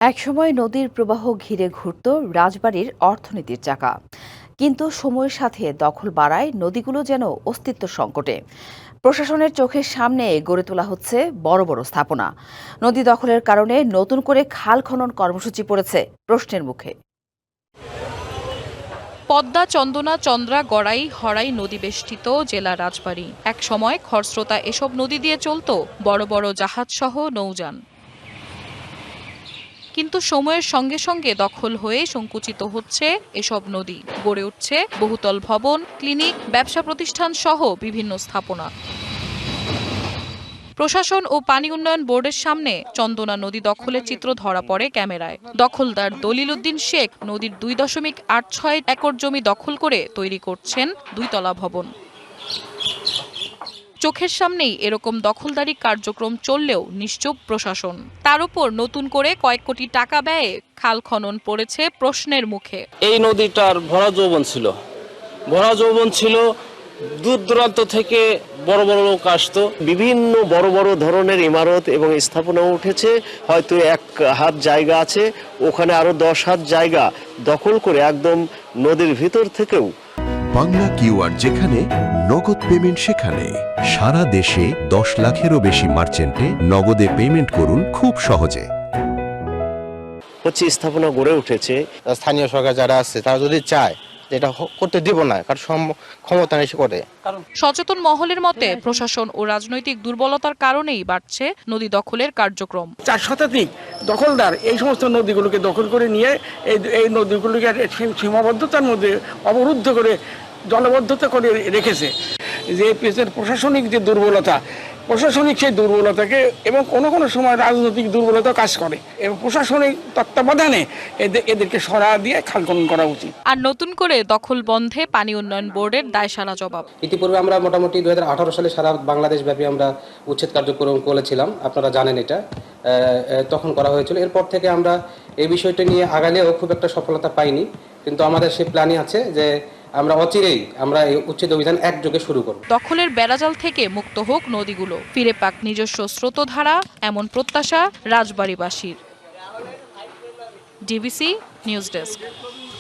একসময় নদীর প্রবাহ ঘিরে ঘুরত রাজবাড়ির অর্থনীতির চাকা, কিন্তু সময়ের সাথে দখল বাড়ায় নদীগুলো যেন অস্তিত্ব সংকটে। প্রশাসনের চোখের সামনে গড়ে তোলা হচ্ছে বড় বড় স্থাপনা। নদী দখলের কারণে নতুন করে খাল খনন কর্মসূচি পড়েছে প্রশ্নের মুখে। পদ্মা, চন্দনা, চন্দ্রা, গড়াই, হরাই নদী বেষ্টিত জেলা রাজবাড়ী। এক সময় খরস্রোতা এসব নদী দিয়ে চলত বড় বড় জাহাজ সহ নৌযান, কিন্তু সময়ের সঙ্গে সঙ্গে দখল হয়ে সংকুচিত হচ্ছে এসব নদী। গড়ে উঠছে বহুতল ভবন, ক্লিনিক, ব্যবসা প্রতিষ্ঠান সহ বিভিন্ন স্থাপনা। প্রশাসন ও পানি উন্নয়ন বোর্ডের সামনে চন্দনা নদী দখলের চিত্র ধরা পড়ে ক্যামেরায়। দখলদার দলিল উদ্দিন শেখ নদীর 2.86 একর জমি দখল করে তৈরি করছেন 2 তলা ভবন। চোখের সামনেই এরকম দখলদারি কার্যক্রম চললেও নিশ্চুপ প্রশাসন। তার উপর নতুন করে কয়েক কোটি টাকা ব্যয়ে খাল খনন পড়েছে প্রশ্নের মুখে। এই নদীটার ভরা যৌবন ছিল। দূর দূরান্ত থেকে বড় বড় লোক আসতো, বিভিন্ন বড় বড় ধরনের ইমারত এবং স্থাপনা উঠেছে। হয়তো 1 হাত জায়গা আছে, ওখানে আরো 10 হাত জায়গা দখল করে একদম নদীর ভিতর থেকেও। বাংলা কিউআর যেখানে নগদ পেমেন্ট সেখানে। সারা দেশে 10 লাখেরও বেশি মার্চেন্টে নগদে পেমেন্ট করুন খুব সহজে। স্থাপনা গড়ে উঠেছে। স্থানীয় সরকার যারা আছে তারা যদি চায় এটা করতে দিব না, কারণ ক্ষমতা এসে করে। সচেতন মহলের মতে প্রশাসন ও রাজনৈতিক দুর্বলতার কারণেই বাড়ছে নদী দখলের কার্যক্রম। 4 শতাধিক দখলদার এই সমস্ত নদীগুলোকে দখল করে নিয়ে এই নদীগুলোকে সীমাবদ্ধতার মধ্যে অবরুদ্ধ করে জলবদ্ধতা করে রেখেছে। যে প্রশাসনিক যে দুর্বলতা, প্রশাসনিক সেই দুর্বলতাকে এবং কোনো সময় রাজনৈতিক দুর্বলতা কাজ করে, এবং প্রশাসনিক তত্ত্বাবধানে এদেরকে সরা দিয়ে খাল খনন করা উচিত। আর নতুন করে দখল বন্ধে পানি উন্নয়ন বোর্ডের দায়সারা জবাব। ইতিপূর্বে আমরা মোটামুটি 2018 সালে সারা বাংলাদেশ ব্যাপী আমরা উচ্ছেদ কার্যক্রম করেছিলাম, আপনারা জানেন এটা তখন করা হয়েছিল। এরপর থেকে আমরা এই বিষয়টা নিয়ে আগালেও খুব একটা সফলতা পাইনি, কিন্তু আমাদের সেই প্ল্যানই আছে যে আমরা অচিরেই আমরা এই উচ্ছেদ অভিযান একযোগে শুরু করব। দখলের বেড়াজাল থেকে মুক্ত হোক নদীগুলো, ফিরে পাক নিজস্ব স্রোতধারা, এমন প্রত্যাশা রাজবাড়ীবাসীর। DBC news desk.